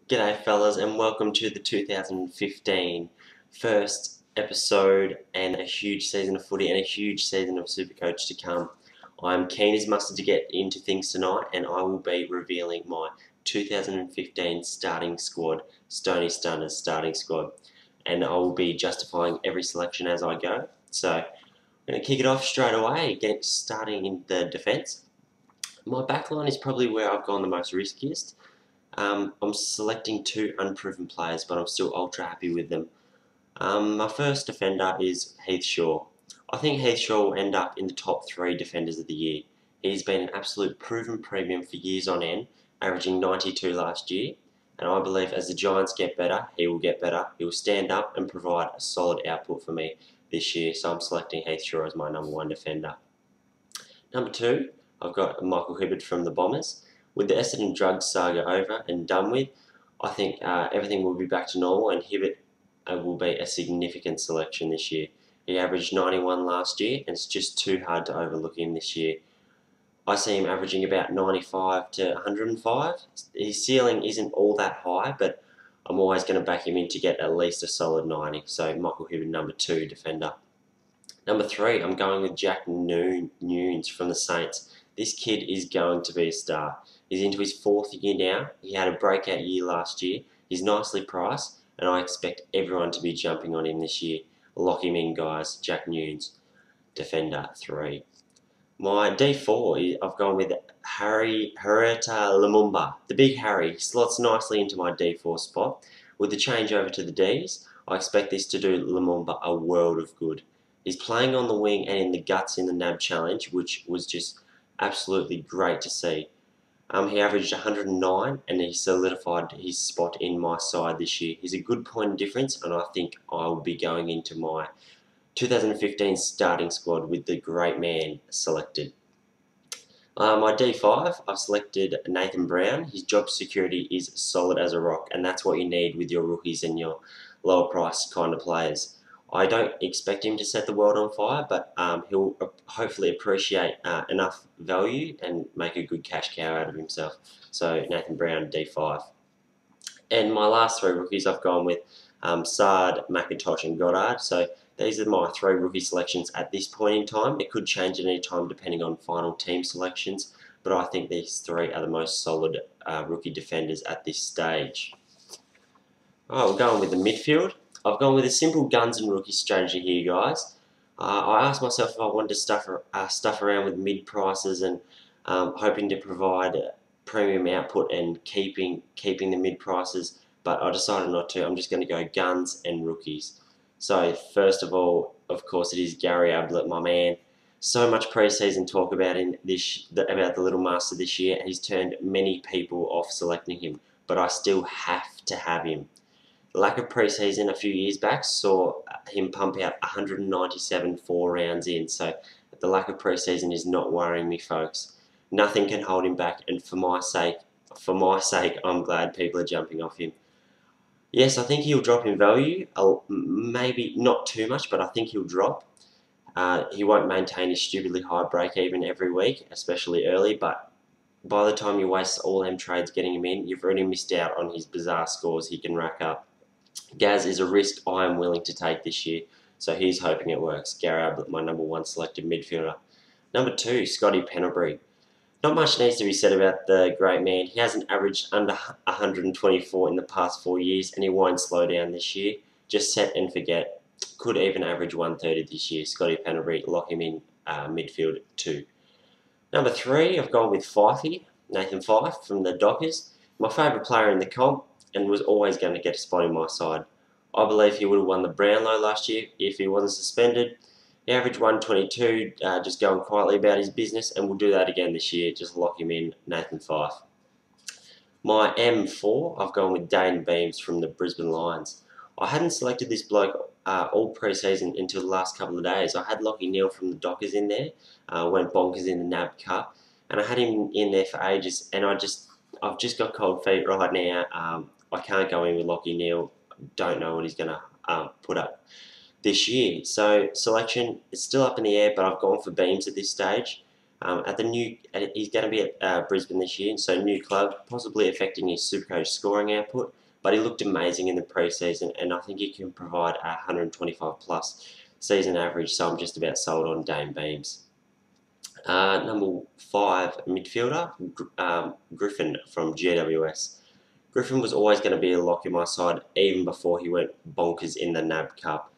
G'day fellas and welcome to the 2015 first episode and a huge season of footy and a huge season of Supercoach to come. I'm keen as mustard to get into things tonight and I will be revealing my 2015 starting squad, Stony Stunners starting squad, and I will be justifying every selection as I go. So I'm going to kick it off straight away, starting in the defence. My backline is probably where I've gone the most riskiest. I'm selecting two unproven players, but I'm still ultra happy with them. My first defender is Heath Shaw. I think Heath Shaw will end up in the top 3 defenders of the year. He's been an absolute proven premium for years on end, averaging 92 last year, and I believe as the Giants get better, he will get better. He will stand up and provide a solid output for me this year, so I'm selecting Heath Shaw as my number 1 defender. Number 2, I've got Michael Hibberd from the Bombers. With the Essendon drugs saga over and done with, I think everything will be back to normal and Hibberd will be a significant selection this year. He averaged 91 last year and it's just too hard to overlook him this year. I see him averaging about 95 to 105. His ceiling isn't all that high, but I'm always going to back him in to get at least a solid 90. So Michael Hibberd, number 2 defender. Number 3, I'm going with Jack Nunes from the Saints. This kid is going to be a star. He's into his 4th year now. He had a breakout year last year. He's nicely priced, and I expect everyone to be jumping on him this year. Lock him in, guys. Jack Nunes, defender 3. My D4, I've gone with Harry Hereta Lumumba. The big Harry slots nicely into my D4 spot. With the change over to the Ds, I expect this to do Lumumba a world of good. He's playing on the wing and in the guts in the NAB Challenge, which was just absolutely great to see. He averaged 109 and he solidified his spot in my side this year. He's a good point difference and I think I will be going into my 2015 starting squad with the great man selected. My D5, I've selected Nathan Brown. His job security is solid as a rock and that's what you need with your rookies and your lower price kind of players. I don't expect him to set the world on fire, but he'll hopefully appreciate enough value and make a good cash cow out of himself. So Nathan Brown, D5. And my last 3 rookies I've gone with Sard, McIntosh and Goddard. So these are my 3 rookie selections at this point in time. It could change at any time depending on final team selections, but I think these 3 are the most solid rookie defenders at this stage. Alright, we're going with the midfield. I've gone with a simple guns and rookie strategy here, guys. I asked myself if I wanted to stuff around with mid prices and hoping to provide premium output and keeping the mid prices, but I decided not to. I'm just going to go guns and rookies. So first of all, of course, it is Gary Ablett, my man. So much pre-season talk about about the little master this year, and he's turned many people off selecting him, but I still have to have him. The lack of pre-season a few years back saw him pump out 197 4 rounds in, so the lack of pre-season is not worrying me, folks. Nothing can hold him back, and for my sake, I'm glad people are jumping off him. Yes, I think he'll drop in value, maybe not too much, but I think he'll drop. He won't maintain his stupidly high break-even every week, especially early, but by the time you waste all them trades getting him in, you've already missed out on his bizarre scores he can rack up. Gaz is a risk I am willing to take this year, so he's hoping it works. Gary Ablett, my number 1 selected midfielder. Number 2, Scotty Pendlebury. Not much needs to be said about the great man. He hasn't averaged under 124 in the past 4 years, and he won't slow down this year. Just set and forget. Could even average 130 this year. Scotty Pendlebury, lock him in midfield 2. Number 3, I've gone with Fifey, Nathan Fyfe from the Dockers. My favourite player in the comp, and was always going to get a spot in my side. I believe he would have won the Brownlow last year if he wasn't suspended. He averaged 122, just going quietly about his business, and we'll do that again this year. Just lock him in, Nathan Fyfe. My M4, I've gone with Dane Beams from the Brisbane Lions. I hadn't selected this bloke all pre-season until the last couple of days. I had Lachie Neale from the Dockers in there, went bonkers in the NAB Cup, and I had him in there for ages, and I've just got cold feet right now. I can't go in with Lachie Neale. Don't know what he's going to put up this year. So selection is still up in the air, but I've gone for Beams at this stage. He's going to be at Brisbane this year, so new club, possibly affecting his Supercoach scoring output. But he looked amazing in the preseason, and I think he can provide a 125 plus season average. So I'm just about sold on Dane Beams. Number 5 midfielder, Griffin from GWS. Griffin was always going to be a lock in my side, even before he went bonkers in the NAB Cup.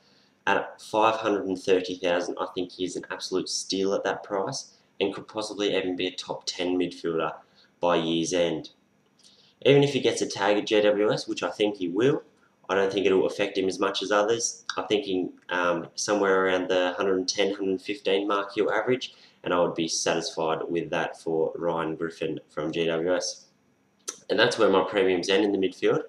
At 530,000, I think he's an absolute steal at that price, and could possibly even be a top 10 midfielder by year's end. Even if he gets a tag at GWS, which I think he will, I don't think it will affect him as much as others. I'm thinking somewhere around the 110, 115 mark he'll average, and I would be satisfied with that for Ryan Griffin from GWS. And that's where my premiums end in the midfield.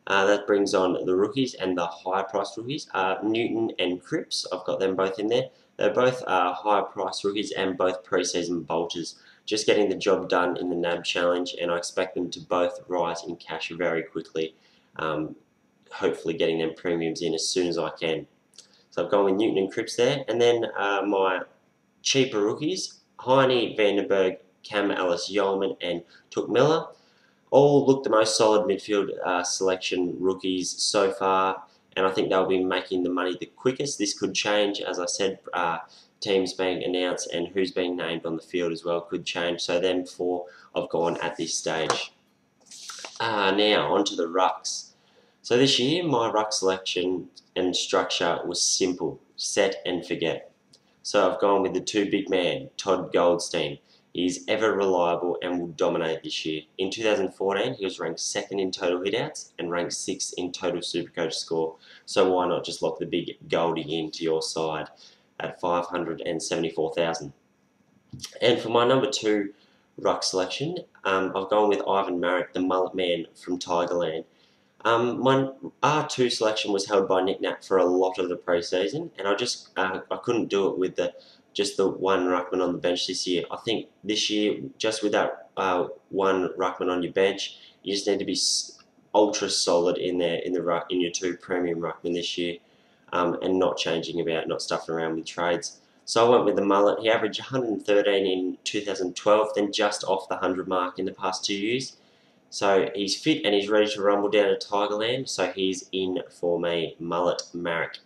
That brings on the rookies and the higher priced rookies. Newton and Cripps, I've got them both in there. They're both higher priced rookies and both pre-season bolters, just getting the job done in the NAB challenge, and I expect them to both rise in cash very quickly, hopefully getting them premiums in as soon as I can. So I've gone with Newton and Cripps there, and then my cheaper rookies, Heine, Vandenberg, Cam Ellis, Yeoman and Took Miller, all look the most solid midfield selection rookies so far, and I think they'll be making the money the quickest. This could change, as I said, teams being announced and who's being named on the field as well could change. So them 4 I've gone at this stage. Now onto the rucks. So this year my ruck selection and structure was simple, set and forget. So I've gone with the 2 big man, Todd Goldstein. He's ever reliable and will dominate this year. In 2014, he was ranked 2nd in total hitouts and ranked 6th in total Supercoach score. So why not just lock the big Goldie into your side at 574,000? And for my number 2 ruck selection, I've gone with Ivan Marek, the mullet man from Tigerland. My R2 selection was held by Nick Nat for a lot of the preseason, and I couldn't do it with just the one ruckman on the bench this year. I think this year, just with that one ruckman on your bench, you just need to be ultra solid in there in your 2 premium ruckmen this year, and not stuffing around with trades. So I went with the mullet. He averaged 113 in 2012, then just off the 100 mark in the past 2 years. So he's fit and he's ready to rumble down to Tigerland, so he's in for me, Mullet Marek.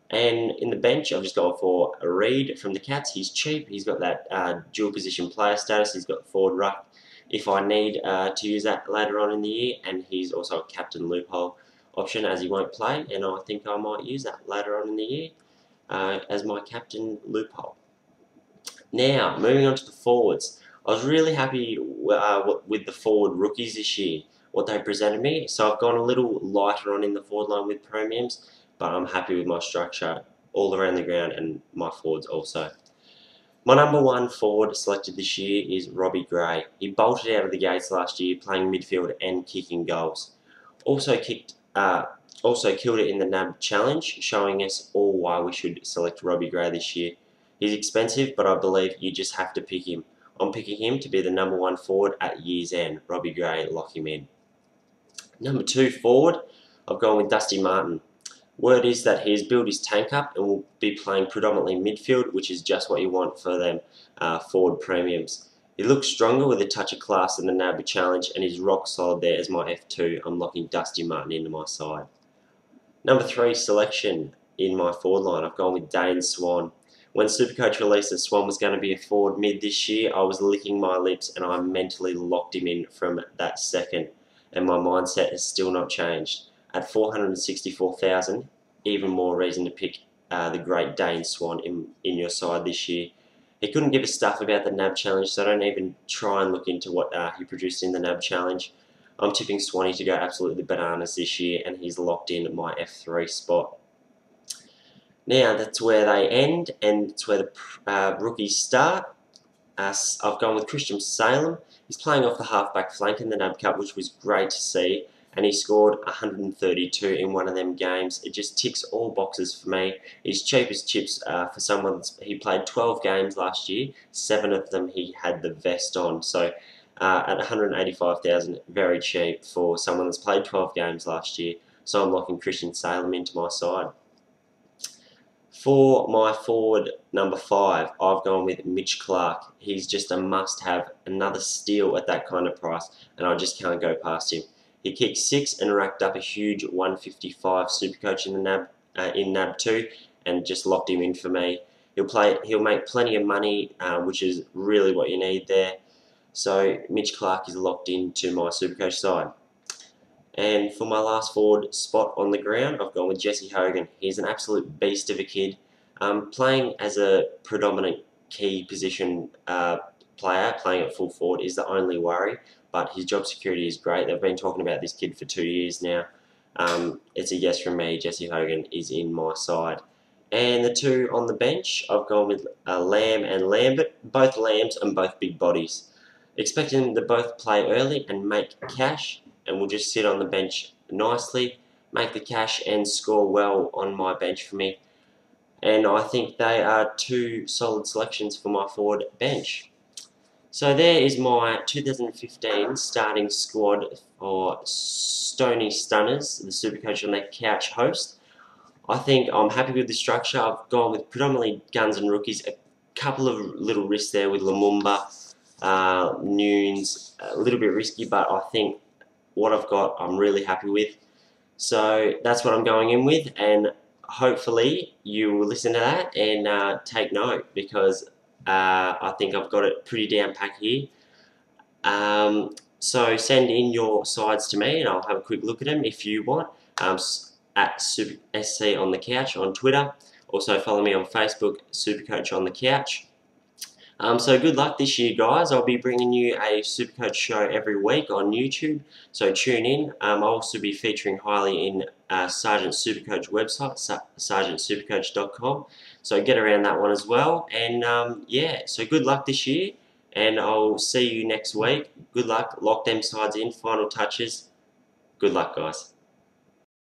And in the bench, I've just gone for a Reed from the Cats. He's cheap. He's got that dual position player status. He's got the forward ruck if I need to use that later on in the year. And he's also a captain loophole option as he won't play. And I think I might use that later on in the year as my captain loophole. Now, moving on to the forwards. I was really happy with the forward rookies this year, what they presented me. So I've gone a little lighter on in the forward line with premiums, but I'm happy with my structure all around the ground and my forwards also. My number 1 forward selected this year is Robbie Gray. He bolted out of the gates last year, playing midfield and kicking goals. Also killed it in the NAB challenge, showing us all why we should select Robbie Gray this year. He's expensive, but I believe you just have to pick him. I'm picking him to be the number 1 forward at year's end. Robbie Gray, lock him in. Number 2 forward, I've gone with Dusty Martin. Word is that he's built his tank up and will be playing predominantly midfield, which is just what you want for them forward premiums. He looks stronger with a touch of class in the NAB challenge, and he's rock solid there as my F2. I'm locking Dusty Martin into my side. Number 3 selection in my forward line, I've gone with Dane Swan. When Supercoach released that Swan was going to be a forward mid this year, I was licking my lips and I mentally locked him in from that second, and my mindset has still not changed. At 464,000, even more reason to pick the great Dane Swan in your side this year. He couldn't give a stuff about the NAB challenge, so don't even try and look into what he produced in the NAB challenge. I'm tipping Swanee to go absolutely bananas this year, and he's locked in my F3 spot. Now, that's where they end, and it's where the rookies start. I've gone with Christian Salem. He's playing off the halfback flank in the NAB Cup, which was great to see, and he scored 132 in one of them games. It just ticks all boxes for me. He's cheap as chips for someone he played 12 games last year. 7 of them he had the vest on, so at 185,000, very cheap for someone that's played 12 games last year. So I'm locking Christian Salem into my side. For my forward number 5, I've gone with Mitch Clark. He's just a must-have, another steal at that kind of price, and I just can't go past him. He kicked 6 and racked up a huge 155 Supercoach in the NAB 2, and just locked him in for me. He'll make plenty of money, which is really what you need there. So Mitch Clark is locked into my Supercoach side. And for my last forward spot on the ground, I've gone with Jesse Hogan. He's an absolute beast of a kid. Playing as a predominant key position player, playing at full forward is the only worry, but his job security is great. They've been talking about this kid for 2 years now. It's a yes from me. Jesse Hogan is in my side. And the two on the bench, I've gone with Lamb and Lambert, both Lambs and both big bodies. Expecting them to both play early and make cash, and will just sit on the bench nicely, make the cash and score well on my bench for me. And I think they are two solid selections for my forward bench. So there is my 2015 starting squad for Stony Stunners, the Supercoach on the Couch host. I think I'm happy with the structure. I've gone with predominantly guns and rookies, a couple of little risks there with Lumumba, Nunes, a little bit risky, but I think what I've got I'm really happy with. So that's what I'm going in with, and hopefully you will listen to that and take note, because I think I've got it pretty down packed here. So send in your sides to me and I'll have a quick look at them if you want. At SC on the Couch on Twitter. Also follow me on Facebook, Supercoach on the Couch. So good luck this year, guys. I'll be bringing you a Supercoach show every week on YouTube, so tune in. I'll also be featuring highly in Sergeant Supercoach website, sergeantsupercoach.com, so get around that one as well. And yeah, so good luck this year, and I'll see you next week. Good luck, lock them sides in, final touches. Good luck, guys.